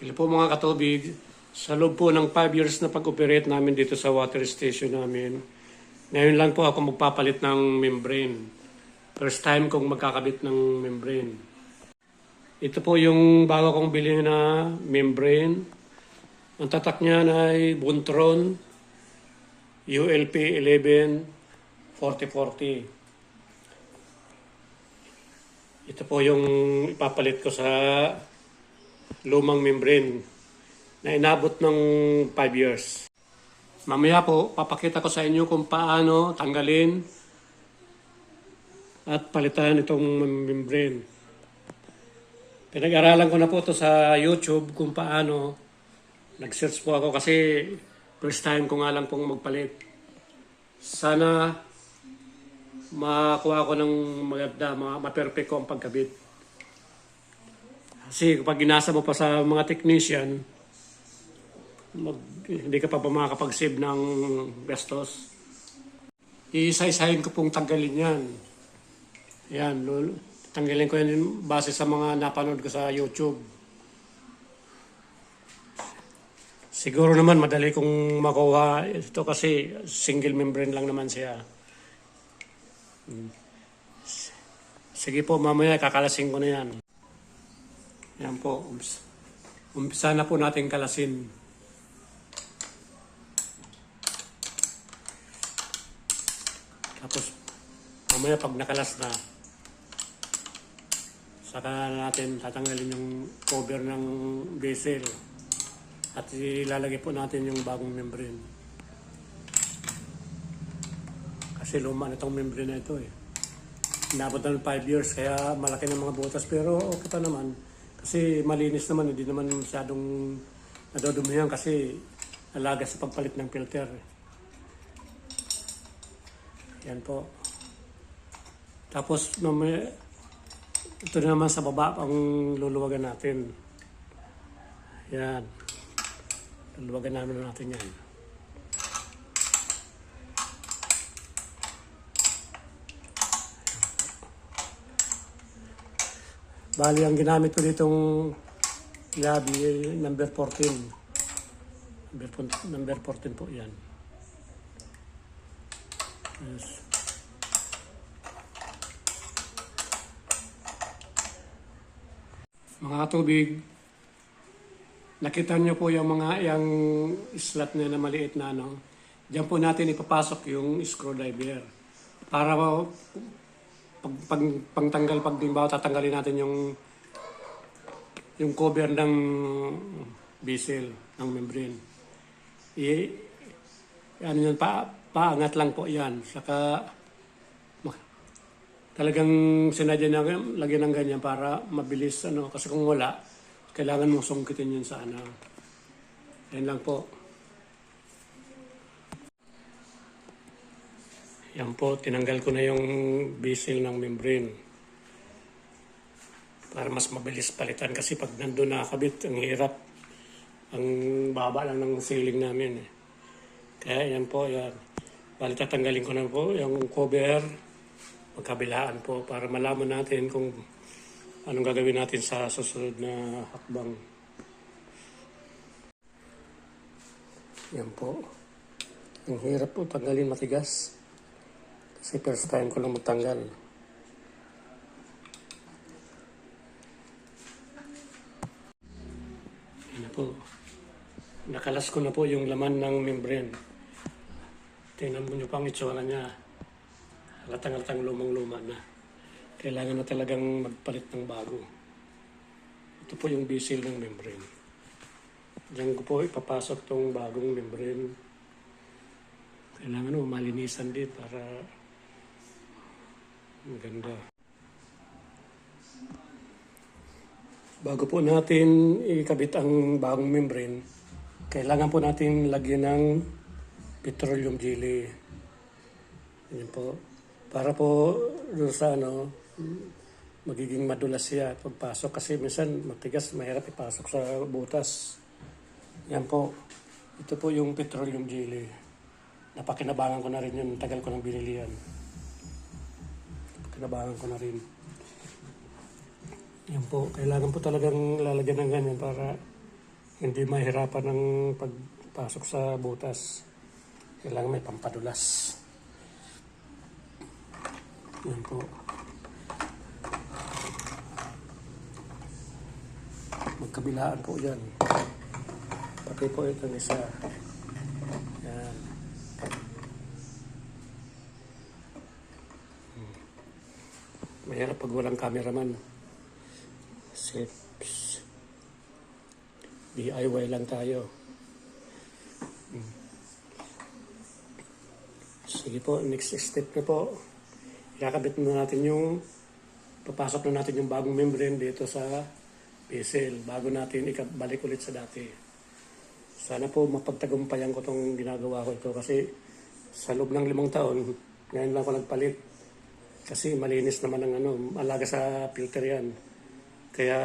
Hello po mga katubig, sa loob po ng 5 years na pag-operate namin dito sa water station namin, ngayon lang po ako magpapalit ng membrane. First time kong magkakabit ng membrane. Ito po yung bago kong bilhin na membrane. Ang tatak niya ay Buntron ULP 114040. Ito po yung ipapalit ko sa lumang membrane na inabot ng 5 years. Mamaya po, papakita ko sa inyo kung paano tanggalin at palitan itong membrane. Pinag-aralan ko na po ito sa YouTube kung paano. Nag-search po ako kasi first time ko nga lang pong magpalit. Sana makuha ko ng maganda, ma-perfect ko ang pagkabit. Kasi kapag ginasa mo pa sa mga technician, hindi ka pa makakapag-save ng gastos. Iisa-isahin ko pong tanggalin yan. Yan, tanggalin ko yan base sa mga napanood ko sa YouTube. Siguro naman madali kong makuha ito kasi single membrane lang naman siya. Sige po, mamaya kakalasing ko na yan. Yan po, umpisa na po natin kalasin. Tapos, mamaya pag nakalas na, saka natin tatanggalin yung cover ng vessel at ilalagay po natin yung bagong membrane. Kasi luma na itong membrane na ito eh. Inabot na ng 5 years kaya malaki ng mga butas pero okay pa naman. Kasi malinis naman, hindi naman masyadong nadodumihan kasi alaga sa pagpalit ng filter. Yan po. Tapos ito naman sa baba ang luluwagan natin. Yan. Luluwagan natin yan. Bali, ang ginamit ko ditong labi, number 14. Number 14 po yan. Yes. Mga tubig, nakita nyo po yung slot na maliit na ano. Diyan po natin ipapasok yung screwdriver para pagtanggal, tatanggalin natin yung cover ng vessel, ng membrane. Ano yan, paangat lang po yan. Saka talagang sinadya na lagyan ng ganyan para mabilis. Kasi kung wala, kailangan mong sungkitin yun sa ano. Yan lang po. Yan po, tinanggal ko na yung vessel ng membrane. Para mas mabilis palitan kasi pag nandun nakakabit, ang hirap. Ang baba lang ng ceiling namin eh. Kaya yan po, yan. Bali tatanggalin ko na po yung cover, magkabilaan po para malaman natin kung anong gagawin natin sa susunod na hakbang. Yan po. Ang hirap po tanggalin matigas. Kasi first time ko lang magtanggal. Yan po. Nakalas ko na po yung laman ng membrane. Tingnan mo nyo pang itsura niya. Halatang lumang-luma na. Kailangan na talagang magpalit ng bago. Ito po yung vessel ng membrane. Diyan ko po ipapasok tong bagong membrane. Kailangan malinisan din para maganda. Bago po natin ikabit ang bagong membrane, kailangan po natin lagyan ng petroleum jelly. Yan po. Para po doon sa magiging madulas siya pagpasok kasi minsan matigas, mahirap ipasok sa butas. Yan po. Ito po yung petroleum jelly. Napakinabangan ko na rin yun. Tagal ko nang binili yan. Napakinabangan ko na rin. Yan po. Kailangan po talagang lalagyan ng ganyan para hindi mahirapan ng pagpasok sa butas. Kailangan may pampadulas. Yan po. Magkabilaan po yan. Pati po itong isa. Yan. Mahirap pag walang cameraman. Sips. DIY lang tayo. Sige po, next step na po. Ikakabit na natin yung, papasok na natin yung bagong membrane dito sa bezel bago natin ikabalik ulit sa dati. Sana po mapagtagumpayan ko itong ginagawa ko ito kasi sa loob ng 5 taon, ngayon lang ako nagpalit. Kasi malinis naman ang alaga sa filter yan. Kaya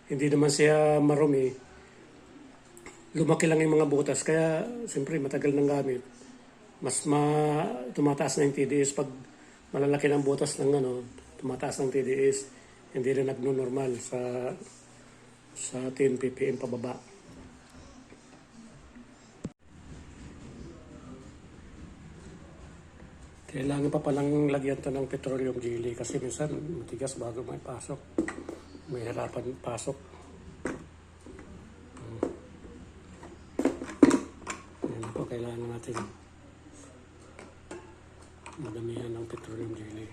hindi naman siya marumi. Lumaki lang yung mga butas, kaya siyempre matagal nang gamit. Mas tumataas na yung TDS pag malalaki ng butas ng tumataas ng TDS. Hindi rin nagno-normal sa 10 ppm pababa. Kailangan pa palang lagyan to ng petroleum jelly kasi minsan matigas bago may pasok. May hirapan pasok. Yan po, kailangan natin madamihan ng petroleum jelly.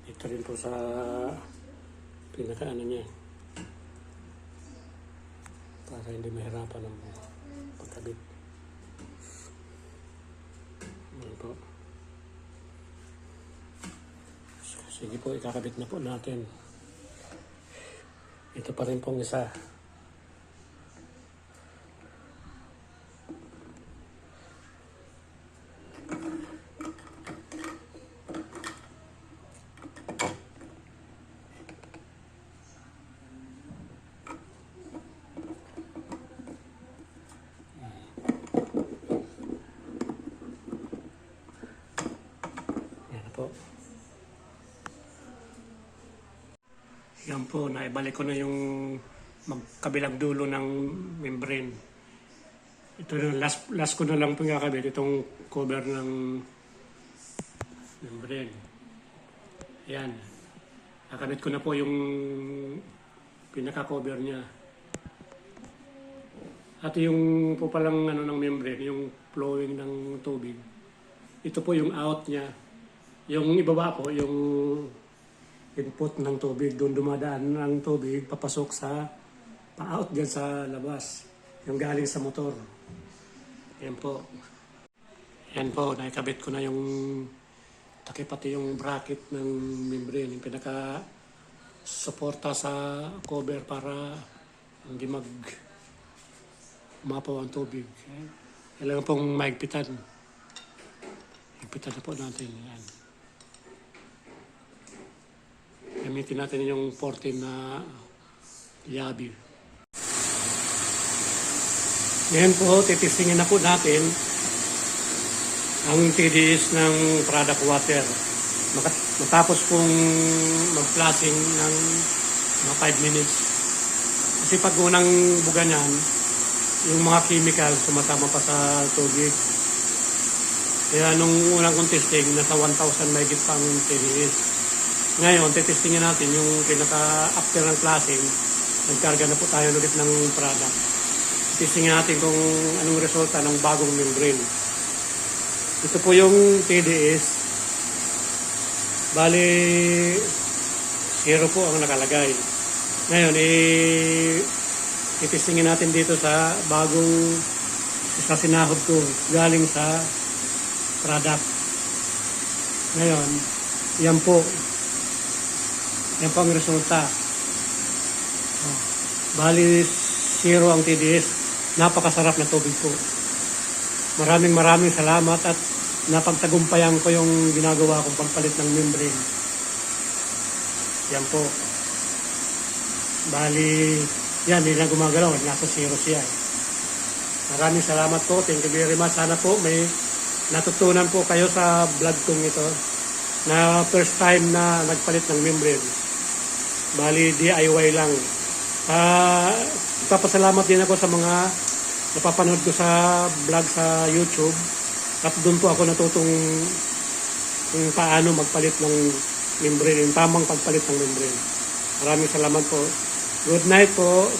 Ito rin po sa pinakaano niya para hindi mahirapan ng pagkabit. Yan po. Sige po, ikakabit na po natin. Ito pa rin pong isa. Yan po, naibalik ko na yung magkabilang dulo ng membrane. Ito na, last ko na lang po kakabit itong cover ng membrane. Yan. Nakabit ko na po yung pinaka-cover niya. At yung po palang ng membrane, yung flowing ng tubig. Ito po yung out niya. Yung ibaba po, yung input ng tubig, doon dumadaan ng tubig, papasok sa pa-out dyan sa labas, yung galing sa motor. Yan po. Yan po, naikabit ko na yung pati yung bracket ng membrane, yung pinaka-suporta sa cover para hindi umapaw ang tubig. Kailangan pong maigpitan. Igpitan na po natin. Yan. Gamitin natin yung 14 na yabi. Ngayon po, titistingin na po natin ang TDS ng product water. Matapos pong mag-flushing ng mga 5 minutes. Kasi pag unang buga niyan, yung mga chemical sumasama pa sa tubig. Kaya nung unang kong testing, nasa 1,000 mahigit pa ang TDS. Ngayon, titestingin natin yung after ng flushing, nagkarga na po tayo ulit ng product. Testingin natin kung anong resulta ng bagong membrane. Ito po yung TDS. Bali, 0 po ang nakalagay. Ngayon, itestingin natin dito sa bagong sa sinahod ko galing sa product. Ngayon, yan po. Yan po ang resulta. Bali, 0 ang TDS. Napakasarap na tubig po. Maraming salamat at napagtagumpayan ko yung ginagawa kong pagpalit ng membrane. Yan po. Bali, yan, hindi na gumagalaw. Nasa 0 siya. Maraming salamat po. Thank you very much. Sana po may natutunan po kayo sa vlog kong ito na first time na nagpalit ng membrane. Bali, DIY lang. Papasalamat din ako sa mga napapanood ko sa vlog sa YouTube. At doon po ako natutong kung paano magpalit ng membrane, yung tamang pagpalit ng membrane. Maraming salamat po. Good night po.